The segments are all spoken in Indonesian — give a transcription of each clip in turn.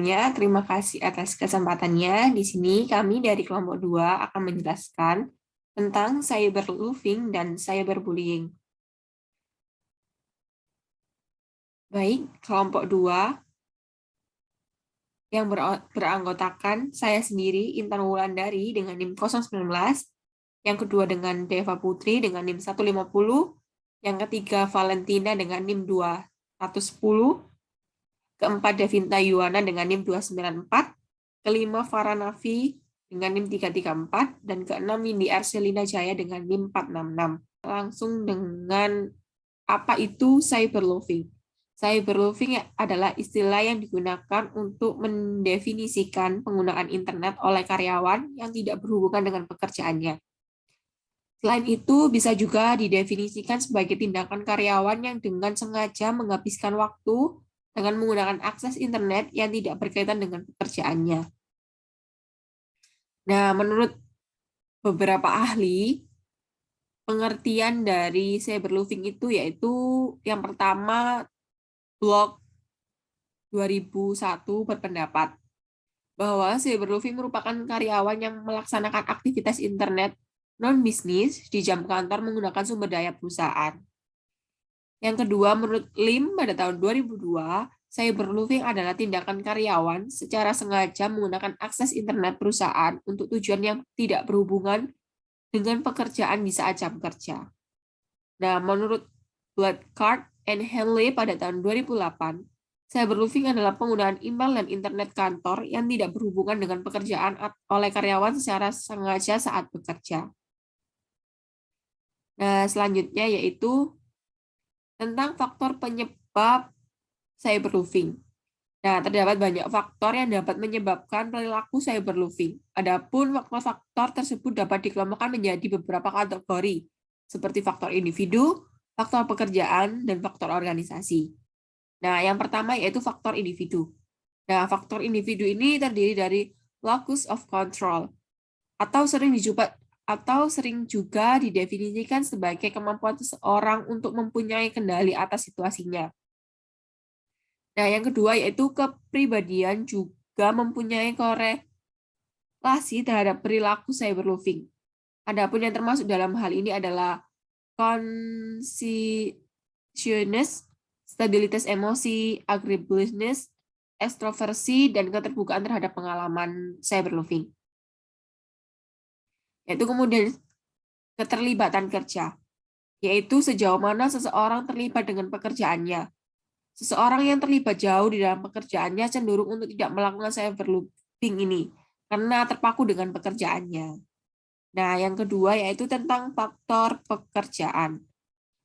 Sebelumnya, terima kasih atas kesempatannya. Di sini kami dari kelompok 2 akan menjelaskan tentang cyberloafing dan cyberbullying. Baik, kelompok 2 yang beranggotakan saya sendiri, Intan Wulandari dengan NIM 019, yang kedua dengan Deva Putri dengan NIM 150, yang ketiga Valentina dengan NIM 210, keempat Devinta Yuwana dengan NIM 294, kelima Faranafi dengan NIM 334, dan keenam Nindi Arselina Jaya dengan NIM 466. Langsung dengan apa itu cyberloafing. Cyberloafing adalah istilah yang digunakan untuk mendefinisikan penggunaan internet oleh karyawan yang tidak berhubungan dengan pekerjaannya. Selain itu, bisa juga didefinisikan sebagai tindakan karyawan yang dengan sengaja menghabiskan waktu dengan menggunakan akses internet yang tidak berkaitan dengan pekerjaannya. Nah, menurut beberapa ahli, pengertian dari cyberloafing itu yaitu yang pertama, Blog 2001 berpendapat bahwa cyberloafing merupakan karyawan yang melaksanakan aktivitas internet non-bisnis di jam kantor menggunakan sumber daya perusahaan. Yang kedua, menurut Lim pada tahun 2002, cyberloafing adalah tindakan karyawan secara sengaja menggunakan akses internet perusahaan untuk tujuan yang tidak berhubungan dengan pekerjaan di saat jam kerja. Nah, menurut Bloodcard and Henley pada tahun 2008, cyberloafing adalah penggunaan email dan internet kantor yang tidak berhubungan dengan pekerjaan oleh karyawan secara sengaja saat bekerja. Nah, selanjutnya yaitu tentang faktor penyebab cyberloafing. Nah, terdapat banyak faktor yang dapat menyebabkan perilaku cyberloafing. Adapun faktor-faktor tersebut dapat dikelompokkan menjadi beberapa kategori, seperti faktor individu, faktor pekerjaan, dan faktor organisasi. Nah, yang pertama yaitu faktor individu. Nah, faktor individu ini terdiri dari locus of control, atau sering juga didefinisikan sebagai kemampuan seseorang untuk mempunyai kendali atas situasinya. Nah, yang kedua yaitu kepribadian juga mempunyai korelasi terhadap perilaku cyberloafing. Adapun yang termasuk dalam hal ini adalah conscientiousness, stabilitas emosi, agreeableness, ekstroversi, dan keterbukaan terhadap pengalaman cyberloafing. Yaitu kemudian keterlibatan kerja, yaitu sejauh mana seseorang terlibat dengan pekerjaannya. Seseorang yang terlibat jauh di dalam pekerjaannya cenderung untuk tidak melakukan cyberloafing ini karena terpaku dengan pekerjaannya. Nah, yang kedua yaitu tentang faktor pekerjaan.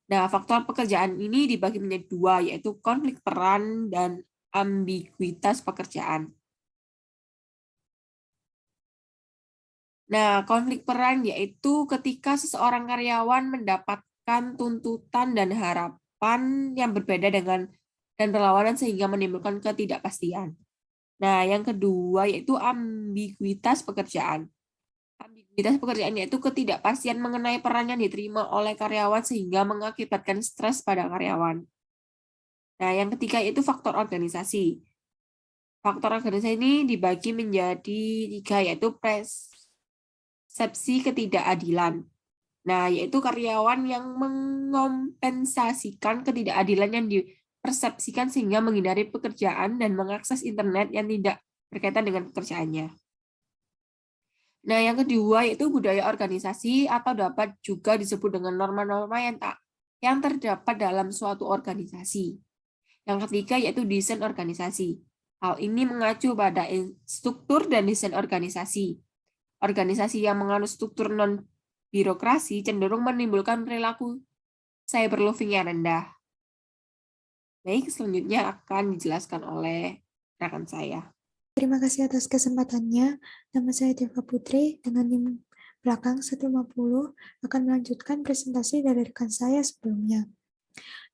Nah, faktor pekerjaan ini dibagi menjadi dua, yaitu konflik peran dan ambiguitas pekerjaan. Nah, konflik peran yaitu ketika seseorang karyawan mendapatkan tuntutan dan harapan yang berbeda dan berlawanan sehingga menimbulkan ketidakpastian. Nah, yang kedua yaitu ambiguitas pekerjaan. Ambiguitas pekerjaan yaitu ketidakpastian mengenai peran yang diterima oleh karyawan sehingga mengakibatkan stres pada karyawan. Nah, yang ketiga yaitu faktor organisasi. Faktor organisasi ini dibagi menjadi 3, yaitu persepsi ketidakadilan. Nah, yaitu karyawan yang mengompensasikan ketidakadilan yang dipersepsikan sehingga menghindari pekerjaan dan mengakses internet yang tidak berkaitan dengan pekerjaannya. Nah, yang kedua yaitu budaya organisasi atau dapat juga disebut dengan norma-norma yang terdapat dalam suatu organisasi. Yang ketiga yaitu desain organisasi. Hal ini mengacu pada struktur dan desain organisasi. Organisasi yang menganut struktur non-birokrasi cenderung menimbulkan perilaku cyberloafing yang rendah. Baik, selanjutnya akan dijelaskan oleh rekan saya. Terima kasih atas kesempatannya. Nama saya Deva Putri dengan NIM belakang 150 akan melanjutkan presentasi dari rekan saya sebelumnya.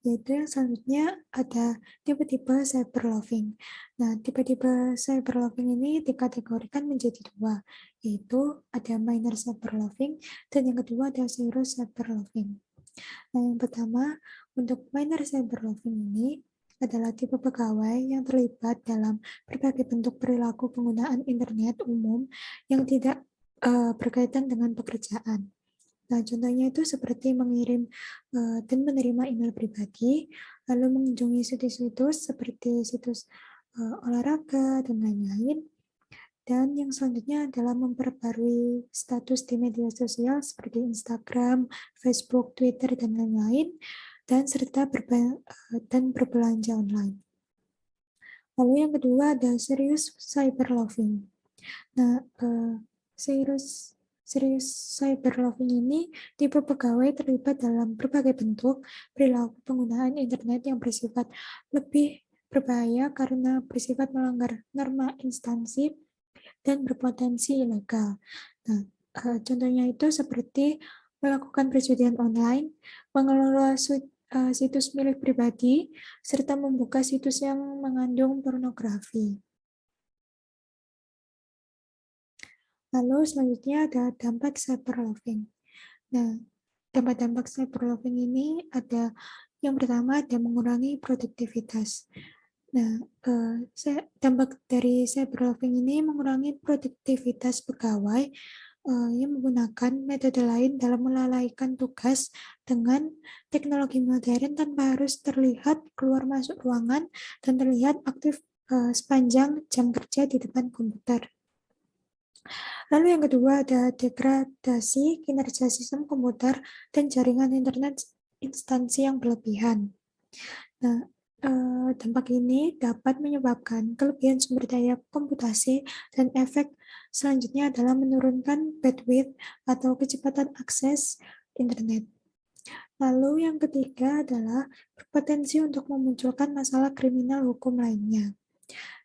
Yaitu yang selanjutnya ada tipe-tipe cyberloafing. Nah, tipe-tipe cyberloafing ini dikategorikan menjadi 2, yaitu ada minor cyberloafing dan yang kedua ada serious cyberloafing. Nah, yang pertama, untuk minor cyberloafing ini adalah tipe pegawai yang terlibat dalam berbagai bentuk perilaku penggunaan internet umum yang tidak berkaitan dengan pekerjaan. Nah, contohnya itu seperti mengirim dan menerima email pribadi, lalu mengunjungi situs-situs seperti situs olahraga dan lain-lain. Dan yang selanjutnya adalah memperbarui status di media sosial seperti Instagram, Facebook, Twitter, dan lain-lain, dan serta berbelanja online. Lalu yang kedua ada serius cyberloving. Nah, serius cyberloving ini tipe pegawai terlibat dalam berbagai bentuk perilaku penggunaan internet yang bersifat lebih berbahaya karena bersifat melanggar norma instansi dan berpotensi ilegal. Nah, contohnya itu seperti melakukan perjudian online, mengelola situs milik pribadi, serta membuka situs yang mengandung pornografi. Lalu selanjutnya ada dampak cyberloving. Nah, dampak-dampak cyberloving ini ada yang pertama ada mengurangi produktivitas. Nah, dampak dari cyberloving ini mengurangi produktivitas pegawai yang menggunakan metode lain dalam melalaikan tugas dengan teknologi modern tanpa harus terlihat keluar masuk ruangan dan terlihat aktif sepanjang jam kerja di depan komputer. Lalu yang kedua ada degradasi kinerja sistem komputer dan jaringan internet instansi yang berlebihan. Nah, dampak ini dapat menyebabkan kelebihan sumber daya komputasi dan efek selanjutnya adalah menurunkan bandwidth atau kecepatan akses internet. Lalu yang ketiga adalah berpotensi untuk memunculkan masalah kriminal hukum lainnya.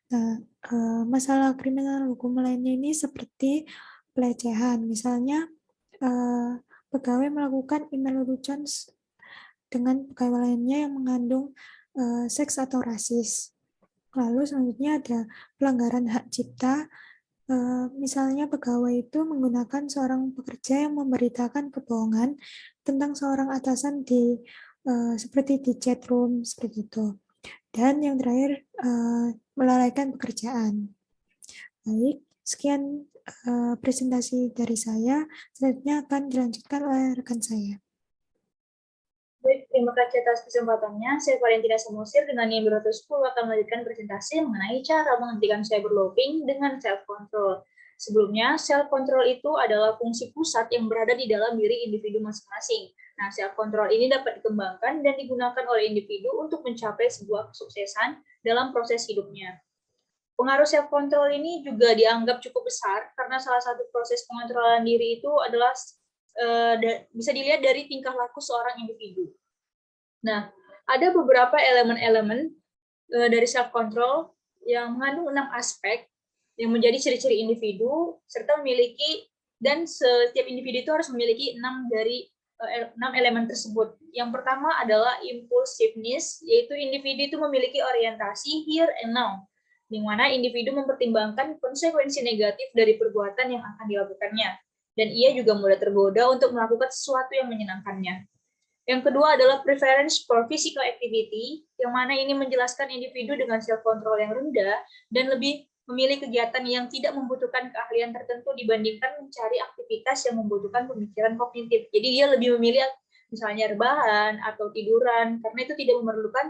Nah, masalah kriminal hukum lainnya ini seperti pelecehan, misalnya pegawai melakukan email lelucon dengan pegawai lainnya yang mengandung seks atau rasis. Lalu selanjutnya ada pelanggaran hak cipta, misalnya pegawai itu menggunakan seorang pekerja yang memberitakan kebohongan tentang seorang atasan seperti di chat room seperti itu. Dan yang terakhir melalaikan pekerjaan. Baik, sekian presentasi dari saya. Selanjutnya akan dilanjutkan oleh rekan saya. Baik, terima kasih atas kesempatannya. Saya Valentina Samosir dengan NIM 210 akan melanjutkan presentasi mengenai cara menghentikan cyberloving dengan self-control. Sebelumnya, self-control itu adalah fungsi pusat yang berada di dalam diri individu masing-masing. Nah, self-control ini dapat dikembangkan dan digunakan oleh individu untuk mencapai sebuah kesuksesan dalam proses hidupnya. Pengaruh self-control ini juga dianggap cukup besar karena salah satu proses pengontrolan diri itu adalah bisa dilihat dari tingkah laku seorang individu. Nah, ada beberapa elemen-elemen dari self-control yang mengandung 6 aspek yang menjadi ciri-ciri individu serta memiliki dan setiap individu itu harus memiliki 6 elemen tersebut. Yang pertama adalah impulsiveness, yaitu individu itu memiliki orientasi here and now, di mana individu mempertimbangkan konsekuensi negatif dari perbuatan yang akan dilakukannya. Dan ia juga mudah tergoda untuk melakukan sesuatu yang menyenangkannya. Yang kedua adalah preference for physical activity, yang mana ini menjelaskan individu dengan self-control yang rendah dan lebih memilih kegiatan yang tidak membutuhkan keahlian tertentu dibandingkan mencari aktivitas yang membutuhkan pemikiran kognitif. Jadi dia lebih memilih misalnya rebahan atau tiduran, karena itu tidak memerlukan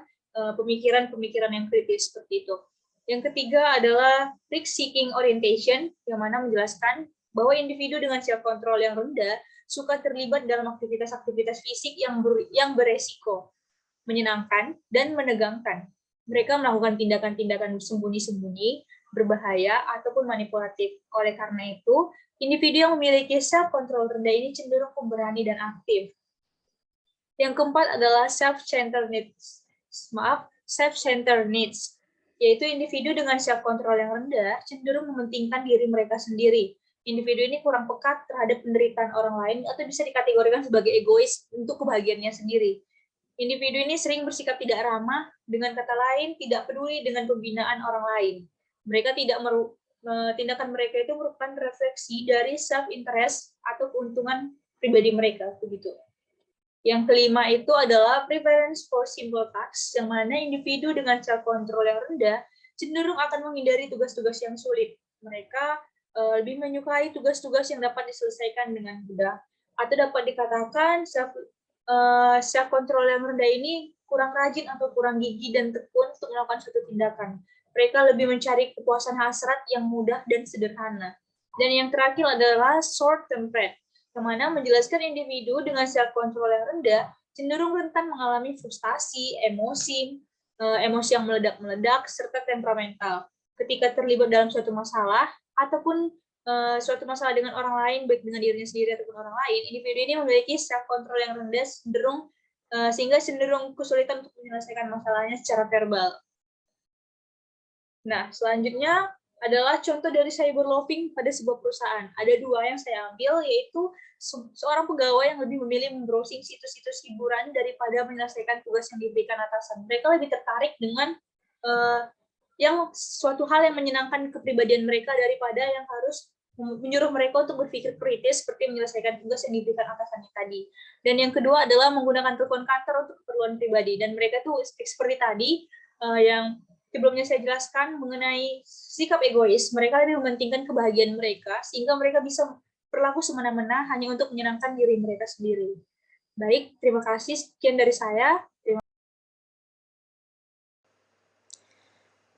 pemikiran-pemikiran yang kritis seperti itu. Yang ketiga adalah risk-seeking orientation, yang mana menjelaskan bahwa individu dengan self-control yang rendah suka terlibat dalam aktivitas-aktivitas fisik yang beresiko, menyenangkan, dan menegangkan. Mereka melakukan tindakan-tindakan sembunyi-sembunyi, berbahaya, ataupun manipulatif. Oleh karena itu, individu yang memiliki self-control rendah ini cenderung pemberani dan aktif. Yang keempat adalah self-centered needs, yaitu individu dengan self-control yang rendah cenderung mementingkan diri mereka sendiri. Individu ini kurang peka terhadap penderitaan orang lain atau bisa dikategorikan sebagai egois untuk kebahagiaannya sendiri. Individu ini sering bersikap tidak ramah, dengan kata lain tidak peduli dengan pembinaan orang lain. Tindakan mereka itu merupakan refleksi dari self-interest atau keuntungan pribadi mereka, begitu. Yang kelima itu adalah preference for simple tasks, yang mana individu dengan self-control yang rendah cenderung akan menghindari tugas-tugas yang sulit. Mereka lebih menyukai tugas-tugas yang dapat diselesaikan dengan mudah. Atau dapat dikatakan self-control yang rendah ini kurang rajin atau kurang gigih dan tekun untuk melakukan suatu tindakan. Mereka lebih mencari kepuasan hasrat yang mudah dan sederhana. Dan yang terakhir adalah short-tempered, yang mana menjelaskan individu dengan self-control yang rendah cenderung rentan mengalami frustasi, emosi yang meledak-meledak, serta temperamental. Ketika terlibat dalam suatu masalah, ataupun suatu masalah dengan orang lain, baik dengan dirinya sendiri ataupun orang lain, individu ini memiliki self-control yang rendah sehingga cenderung kesulitan untuk menyelesaikan masalahnya secara verbal. Nah, selanjutnya adalah contoh dari cyberloafing pada sebuah perusahaan. Ada dua yang saya ambil, yaitu seorang pegawai yang lebih memilih membrowsing situs-situs hiburan daripada menyelesaikan tugas yang diberikan atasan. Mereka lebih tertarik dengan yang suatu hal yang menyenangkan kepribadian mereka daripada yang harus menyuruh mereka untuk berpikir kritis seperti menyelesaikan tugas yang diberikan atasannya tadi. Dan yang kedua adalah menggunakan telepon kantor untuk keperluan pribadi. Dan mereka tuh seperti tadi yang sebelumnya saya jelaskan mengenai sikap egois, mereka lebih mementingkan kebahagiaan mereka sehingga mereka bisa berlaku semena-mena hanya untuk menyenangkan diri mereka sendiri. Baik, terima kasih. Sekian dari saya.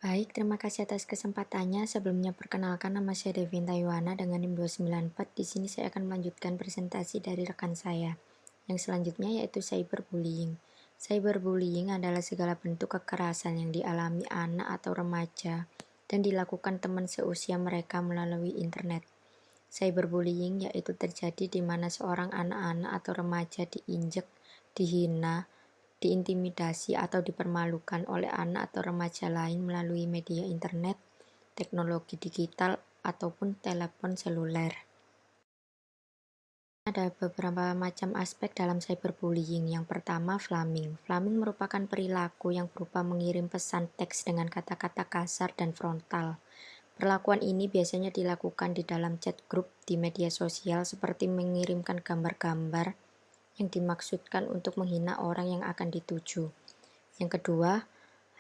Baik, terima kasih atas kesempatannya. Sebelumnya perkenalkan, nama saya Devinta Yuwana dengan NIM 294. Di sini saya akan melanjutkan presentasi dari rekan saya. Yang selanjutnya yaitu cyberbullying. Cyberbullying adalah segala bentuk kekerasan yang dialami anak atau remaja dan dilakukan teman seusia mereka melalui internet. Cyberbullying yaitu terjadi di mana seorang anak-anak atau remaja diinjek, dihina, diintimidasi atau dipermalukan oleh anak atau remaja lain melalui media internet, teknologi digital, ataupun telepon seluler. Ada beberapa macam aspek dalam cyberbullying. Yang pertama, flaming. Flaming merupakan perilaku yang berupa mengirim pesan teks dengan kata-kata kasar dan frontal. Perlakuan ini biasanya dilakukan di dalam chat grup di media sosial seperti mengirimkan gambar-gambar yang dimaksudkan untuk menghina orang yang akan dituju. Yang kedua,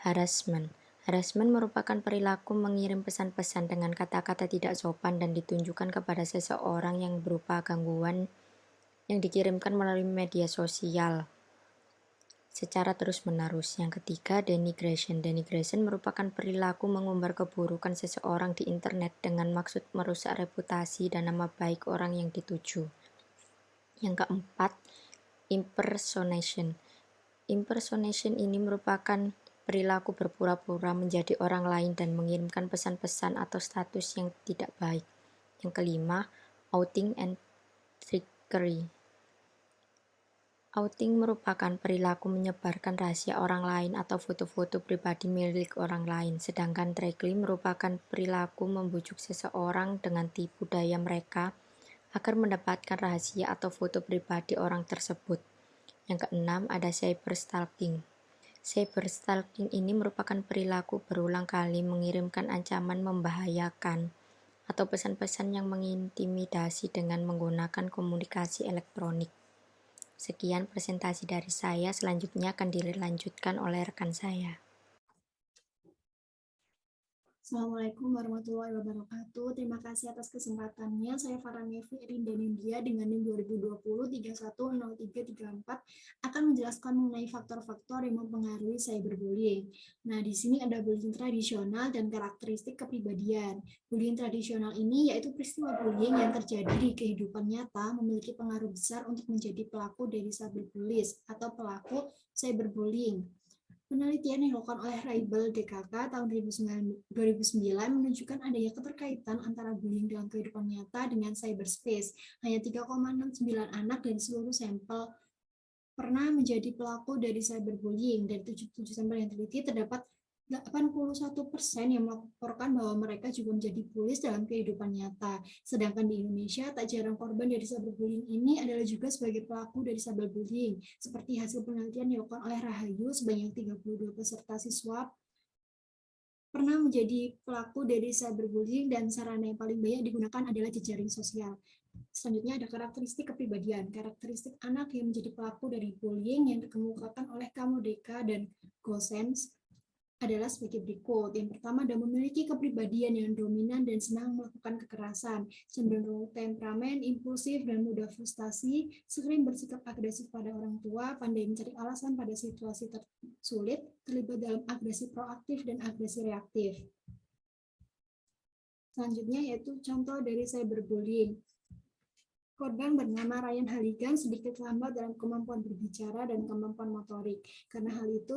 harassment. Harassment merupakan perilaku mengirim pesan-pesan dengan kata-kata tidak sopan dan ditunjukkan kepada seseorang yang berupa gangguan yang dikirimkan melalui media sosial secara terus-menerus. Yang ketiga, denigration. Denigration merupakan perilaku mengumbar keburukan seseorang di internet dengan maksud merusak reputasi dan nama baik orang yang dituju. Yang keempat, impersonation. Impersonation ini merupakan perilaku berpura-pura menjadi orang lain dan mengirimkan pesan-pesan atau status yang tidak baik. Yang kelima, outing and trickery. Outing merupakan perilaku menyebarkan rahasia orang lain atau foto-foto pribadi milik orang lain, sedangkan trickery merupakan perilaku membujuk seseorang dengan tipu daya mereka agar mendapatkan rahasia atau foto pribadi orang tersebut. Yang keenam, ada cyberstalking. Cyberstalking ini merupakan perilaku berulang kali mengirimkan ancaman membahayakan atau pesan-pesan yang mengintimidasi dengan menggunakan komunikasi elektronik. Sekian presentasi dari saya, selanjutnya akan dilanjutkan oleh rekan saya. Assalamualaikum warahmatullahi wabarakatuh. Terima kasih atas kesempatannya. Saya Farhania Rinda Nindya dengan NIM 2020-310334 akan menjelaskan mengenai faktor-faktor yang mempengaruhi cyberbullying. Nah, di sini ada bullying tradisional dan karakteristik kepribadian. Bullying tradisional ini yaitu peristiwa bullying yang terjadi di kehidupan nyata memiliki pengaruh besar untuk menjadi pelaku dari cyberbullying atau pelaku cyberbullying. Penelitian yang dilakukan oleh Raibel DKK tahun 2009 menunjukkan adanya keterkaitan antara bullying dalam kehidupan nyata dengan cyberspace. Hanya 3,69 anak dari seluruh sampel pernah menjadi pelaku dari cyberbullying. Dari 77 sampel yang teliti terdapat 81% yang melaporkan bahwa mereka juga menjadi bullies dalam kehidupan nyata. Sedangkan di Indonesia, tak jarang korban dari cyberbullying ini adalah juga sebagai pelaku dari cyberbullying. Seperti hasil penelitian dilakukan oleh Rahayu, sebanyak 32 peserta siswa pernah menjadi pelaku dari cyberbullying dan sarana yang paling banyak digunakan adalah jejaring sosial. Selanjutnya ada karakteristik kepribadian. Karakteristik anak yang menjadi pelaku dari bullying yang dikemukakan oleh Kamodeka dan Gosens adalah sebagai berikut. Yang pertama adalah memiliki kepribadian yang dominan dan senang melakukan kekerasan, cenderung temperamen, impulsif, dan mudah frustasi, sering bersikap agresif pada orang tua, pandai mencari alasan pada situasi sulit, terlibat dalam agresi proaktif dan agresi reaktif. Selanjutnya yaitu contoh dari cyberbullying. Korban bernama Ryan Halligan sedikit lambat dalam kemampuan berbicara dan kemampuan motorik. Karena hal itu,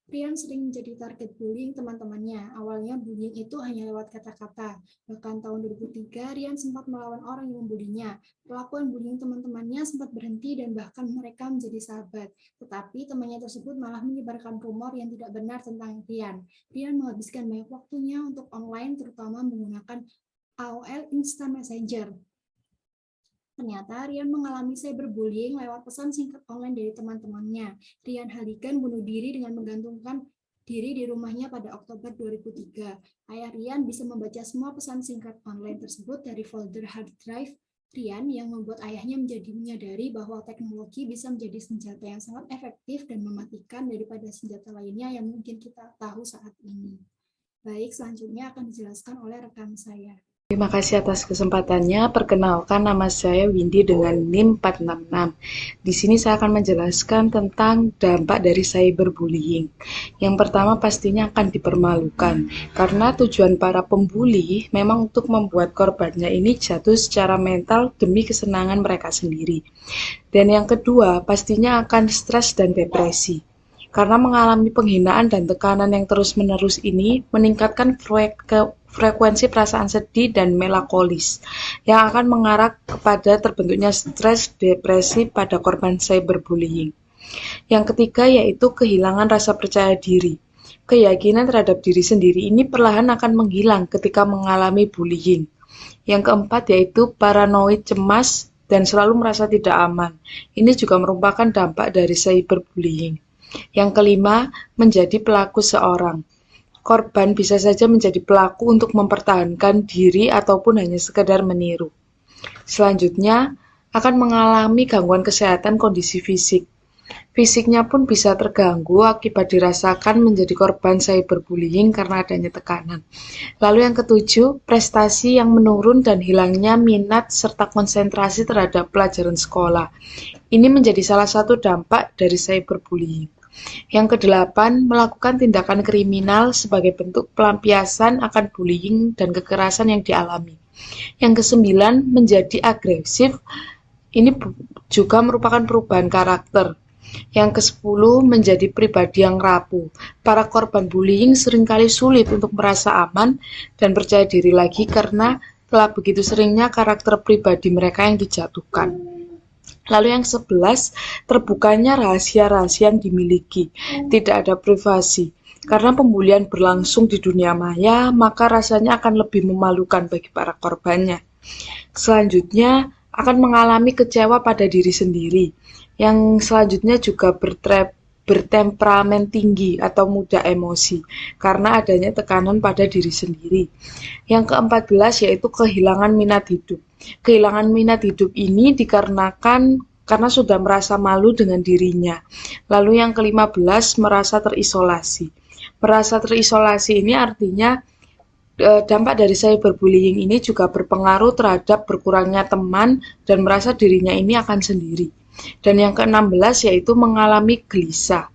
Ryan sering menjadi target bullying teman-temannya. Awalnya bullying itu hanya lewat kata-kata. Bahkan tahun 2003, Ryan sempat melawan orang yang membulinya. Pelakuan bullying teman-temannya sempat berhenti dan bahkan mereka menjadi sahabat. Tetapi temannya tersebut malah menyebarkan rumor yang tidak benar tentang Ryan. Ryan menghabiskan banyak waktunya untuk online, terutama menggunakan AOL Instant Messenger. Ternyata Ryan mengalami cyberbullying lewat pesan singkat online dari teman-temannya. Ryan Halligan bunuh diri dengan menggantungkan diri di rumahnya pada Oktober 2003. Ayah Ryan bisa membaca semua pesan singkat online tersebut dari folder hard drive Ryan yang membuat ayahnya menjadi menyadari bahwa teknologi bisa menjadi senjata yang sangat efektif dan mematikan daripada senjata lainnya yang mungkin kita tahu saat ini. Baik, selanjutnya akan dijelaskan oleh rekan saya. Terima kasih atas kesempatannya. Perkenalkan, nama saya Windy dengan NIM 466. Di sini saya akan menjelaskan tentang dampak dari cyberbullying. Yang pertama pastinya akan dipermalukan, karena tujuan para pembuli memang untuk membuat korbannya ini jatuh secara mental demi kesenangan mereka sendiri. Dan yang kedua pastinya akan stres dan depresi. Karena mengalami penghinaan dan tekanan yang terus-menerus ini meningkatkan frekuensi perasaan sedih dan melankolis yang akan mengarah kepada terbentuknya stres depresi pada korban cyberbullying. Yang ketiga yaitu kehilangan rasa percaya diri. Keyakinan terhadap diri sendiri ini perlahan akan menghilang ketika mengalami bullying. Yang keempat yaitu paranoid, cemas, dan selalu merasa tidak aman. Ini juga merupakan dampak dari cyberbullying. Yang kelima, menjadi pelaku seorang. Korban bisa saja menjadi pelaku untuk mempertahankan diri ataupun hanya sekedar meniru. Selanjutnya, akan mengalami gangguan kesehatan kondisi fisik. Fisiknya pun bisa terganggu akibat dirasakan menjadi korban cyberbullying karena adanya tekanan. Lalu yang ketujuh, prestasi yang menurun dan hilangnya minat serta konsentrasi terhadap pelajaran sekolah. Ini menjadi salah satu dampak dari cyberbullying. Yang kedelapan, melakukan tindakan kriminal sebagai bentuk pelampiasan akan bullying dan kekerasan yang dialami. Yang kesembilan, menjadi agresif. Ini juga merupakan perubahan karakter. Yang kesepuluh, menjadi pribadi yang rapuh. Para korban bullying seringkali sulit untuk merasa aman dan percaya diri lagi karena telah begitu seringnya karakter pribadi mereka yang dijatuhkan. Lalu yang 11, terbukanya rahasia-rahasia yang dimiliki. Tidak ada privasi. Karena pembulian berlangsung di dunia maya, maka rasanya akan lebih memalukan bagi para korbannya. Selanjutnya, akan mengalami kecewa pada diri sendiri. Yang selanjutnya juga bertemperamen tinggi atau mudah emosi karena adanya tekanan pada diri sendiri. Yang ke-14 yaitu kehilangan minat hidup. Kehilangan minat hidup ini dikarenakan karena sudah merasa malu dengan dirinya. Lalu yang ke-15 merasa terisolasi. Merasa terisolasi ini artinya dampak dari cyberbullying ini juga berpengaruh terhadap berkurangnya teman dan merasa dirinya ini akan sendiri. Dan yang ke-16 yaitu mengalami gelisah.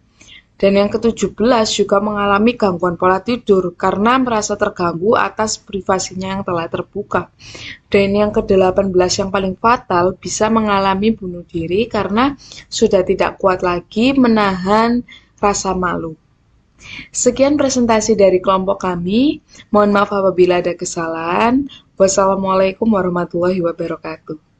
Dan yang ke-17 juga mengalami gangguan pola tidur karena merasa terganggu atas privasinya yang telah terbuka. Dan yang ke-18 yang paling fatal bisa mengalami bunuh diri karena sudah tidak kuat lagi menahan rasa malu. Sekian presentasi dari kelompok kami. Mohon maaf apabila ada kesalahan. Wassalamualaikum warahmatullahi wabarakatuh.